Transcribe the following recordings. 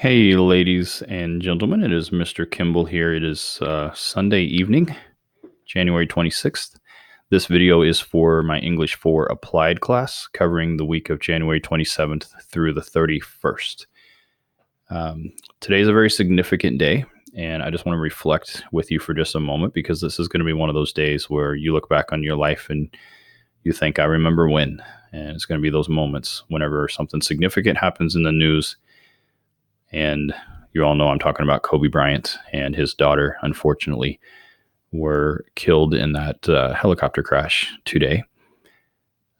Hey, ladies and gentlemen, it is Mr. Kimball here. It is Sunday evening, January 26th. This video is for my English 4 applied class covering the week of January 27th through the 31st. Today is a very significant day, and I just want to reflect with you for just a moment because this is going to be one of those days where you look back on your life and you think, I remember when. And it's going to be those moments whenever something significant happens in the news. And you all know I'm talking about Kobe Bryant and his daughter, unfortunately, were killed in that helicopter crash today.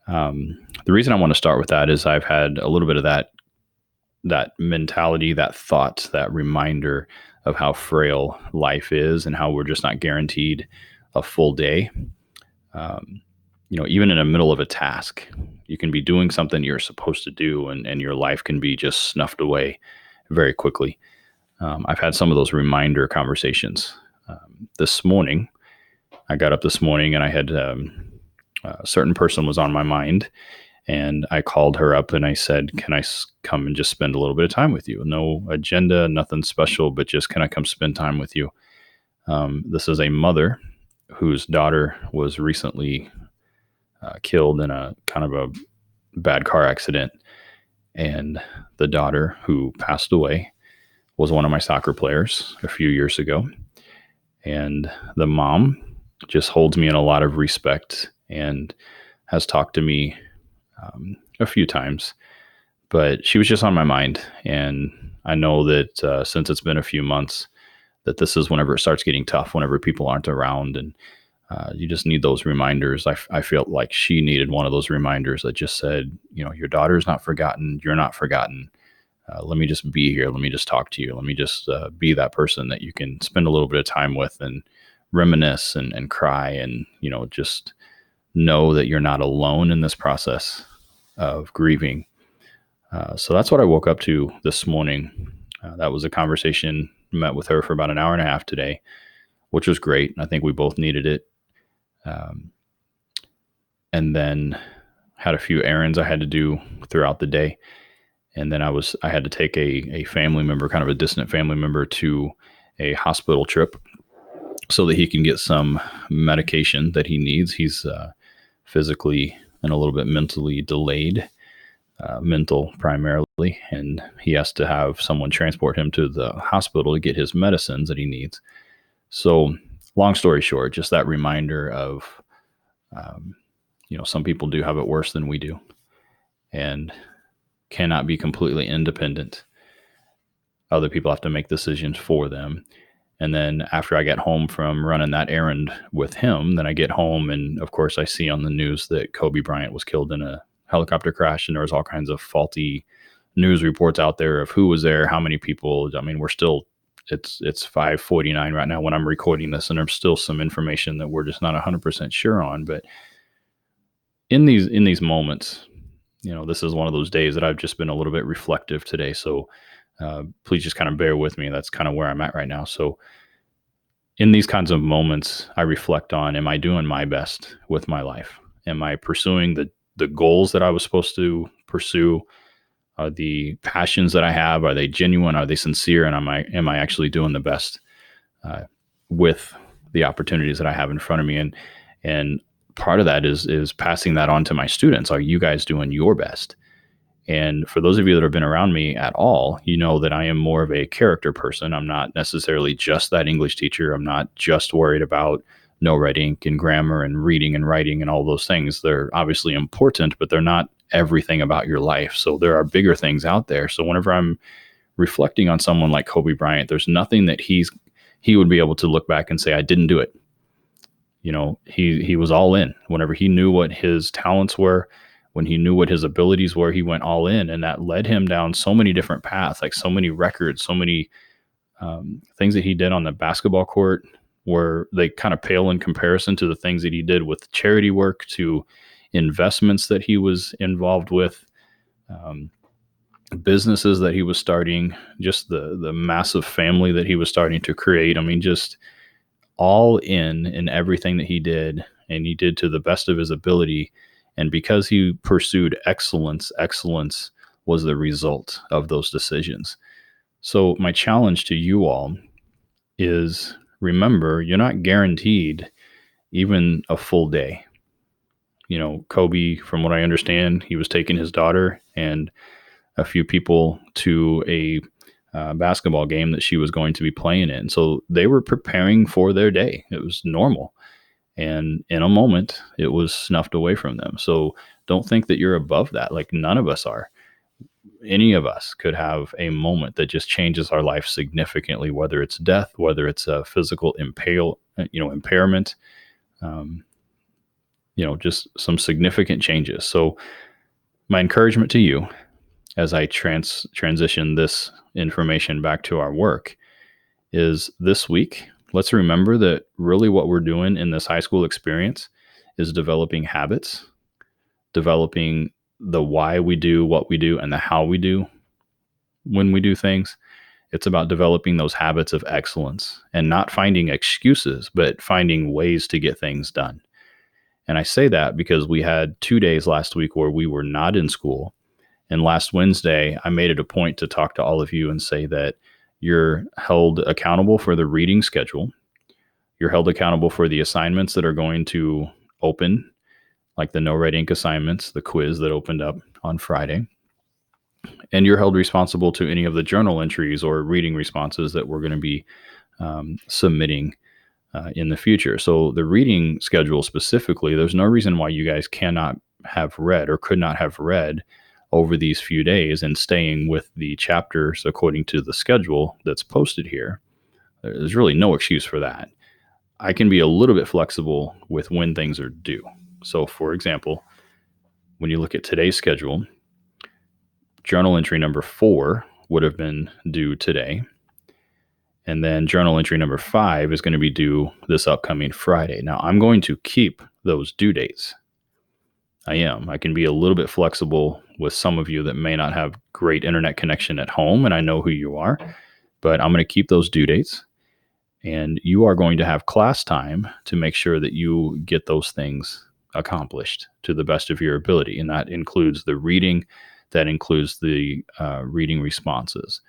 The reason I want to start with that is I've had a little bit of that mentality, that thought, that reminder of how frail life is and how we're just not guaranteed a full day. Even in the middle of a task, you can be doing something you're supposed to do, and your life can be just snuffed away very quickly. I've had some of those reminder conversations. This morning, I got up this morning and I had a certain person was on my mind, and I called her up and I said, can I come and just spend a little bit of time with you? No agenda, nothing special, but just can I come spend time with you? This is a mother whose daughter was recently killed in a kind of a bad car accident. And the daughter who passed away was one of my soccer players a few years ago. And the mom just holds me in a lot of respect and has talked to me a few times. But she was just on my mind. And I know that since it's been a few months, that this is whenever it starts getting tough, whenever people aren't around. And you just need those reminders. I felt like she needed one of those reminders that just said, your daughter's not forgotten. You're not forgotten. Let me just be here. Let me just talk to you. Let me just be that person that you can spend a little bit of time with and reminisce and cry and, just know that you're not alone in this process of grieving. So that's what I woke up to this morning. That was a conversation, met with her for about an hour and a half today, which was great. I think we both needed it. And then had a few errands I had to do throughout the day. And then I had to take a family member, kind of a distant family member, to a hospital trip so that he can get some medication that he needs. He's physically and a little bit mentally delayed, mental primarily, and he has to have someone transport him to the hospital to get his medicines that he needs. So long story short, just that reminder of, some people do have it worse than we do and cannot be completely independent. Other people have to make decisions for them. And then after I get home from running that errand with him, then I get home and of course I see on the news that Kobe Bryant was killed in a helicopter crash, and there was all kinds of faulty news reports out there of who was there, how many people. I mean, it's 5:49 right now when I'm recording this, and there's still some information that we're just not 100% sure on. But in these moments, this is one of those days that I've just been a little bit reflective today. So please just kind of bear with me. That's kind of where I'm at right now. So in these kinds of moments, I reflect on, am I doing my best with my life? Am I pursuing the goals that I was supposed to pursue? Are the passions that I have, are they genuine? Are they sincere? And am I actually doing the best with the opportunities that I have in front of me? And part of that is passing that on to my students. Are you guys doing your best? And for those of you that have been around me at all, you know that I am more of a character person. I'm not necessarily just that English teacher. I'm not just worried about no red ink and grammar and reading and writing and all those things. They're obviously important, but they're not everything about your life. So there are bigger things out there. So whenever I'm reflecting on someone like Kobe Bryant, there's nothing that he would be able to look back and say, I didn't do it. He was all in. Whenever he knew what his talents were, when he knew what his abilities were, he went all in, and that led him down so many different paths, like so many records, so many things that he did on the basketball court where they kind of pale in comparison to the things that he did with charity work, to investments that he was involved with, businesses that he was starting, just the massive family that he was starting to create. I mean, just all in everything that he did, and he did to the best of his ability. And because he pursued excellence was the result of those decisions. So, my challenge to you all is remember, you're not guaranteed even a full day. Kobe, from what I understand, he was taking his daughter and a few people to a basketball game that she was going to be playing in. So they were preparing for their day. It was normal. And in a moment, it was snuffed away from them. So don't think that you're above that. Like, none of us are. Any of us could have a moment that just changes our life significantly, whether it's death, whether it's a physical impairment, um, just some significant changes. So my encouragement to you as I transition this information back to our work is this week, let's remember that really what we're doing in this high school experience is developing habits, developing the why we do what we do and the how we do when we do things. It's about developing those habits of excellence and not finding excuses, but finding ways to get things done. And I say that because we had 2 days last week where we were not in school. And last Wednesday, I made it a point to talk to all of you and say that you're held accountable for the reading schedule. You're held accountable for the assignments that are going to open, like the No Red Ink assignments, the quiz that opened up on Friday. And you're held responsible to any of the journal entries or reading responses that we're going to be submitting in the future. So the reading schedule specifically, there's no reason why you guys cannot have read or could not have read over these few days and staying with the chapters according to the schedule that's posted here. There's really no excuse for that. I can be a little bit flexible with when things are due. So, for example, when you look at today's schedule, journal entry number 4 would have been due today. And then journal entry number 5 is going to be due this upcoming Friday. Now, I'm going to keep those due dates. I am. I can be a little bit flexible with some of you that may not have great internet connection at home, and I know who you are, but I'm going to keep those due dates. And you are going to have class time to make sure that you get those things accomplished to the best of your ability. And that includes the reading, that includes the reading responses.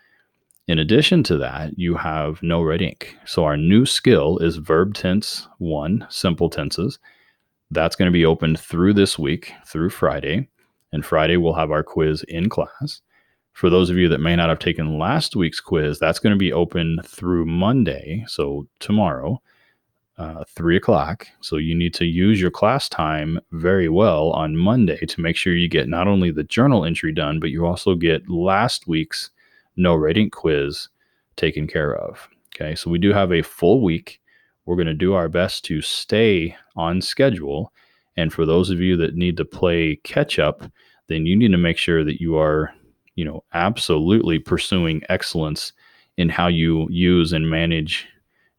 In addition to that, you have No Red Ink. So our new skill is verb tense 1, simple tenses. That's going to be open through this week, through Friday. And Friday we'll have our quiz in class. For those of you that may not have taken last week's quiz, that's going to be open through Monday, so tomorrow, 3 o'clock. So you need to use your class time very well on Monday to make sure you get not only the journal entry done, but you also get last week's No Red Ink quiz taken care of. Okay, so we do have a full week. We're going to do our best to stay on schedule. And for those of you that need to play catch up, then you need to make sure that you are, absolutely pursuing excellence in how you use and manage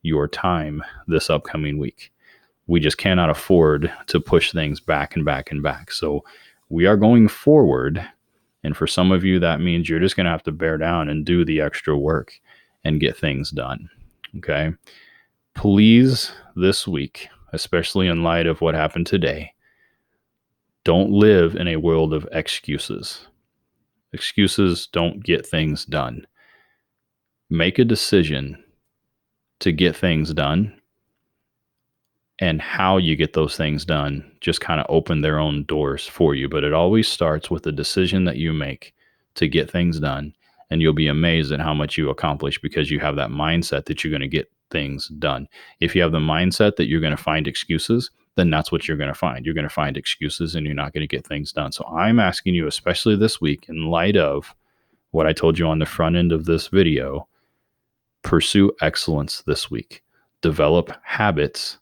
your time this upcoming week. We just cannot afford to push things back and back and back. So we are going forward. And for some of you, that means you're just going to have to bear down and do the extra work and get things done. Okay. Please, this week, especially in light of what happened today, don't live in a world of excuses. Excuses don't get things done. Make a decision to get things done, and how you get those things done just kind of open their own doors for you. But it always starts with the decision that you make to get things done, and you'll be amazed at how much you accomplish because you have that mindset that you're going to get things done. If you have the mindset that you're going to find excuses, then that's what you're going to find. You're going to find excuses and you're not going to get things done. So I'm asking you, especially this week, in light of what I told you on the front end of this video, pursue excellence this week. Develop habits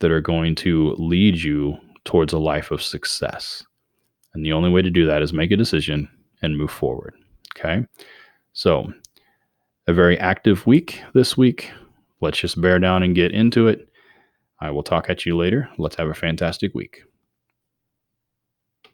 that are going to lead you towards a life of success. And the only way to do that is make a decision and move forward. Okay. So a very active week this week. Let's just bear down and get into it. I will talk at you later. Let's have a fantastic week.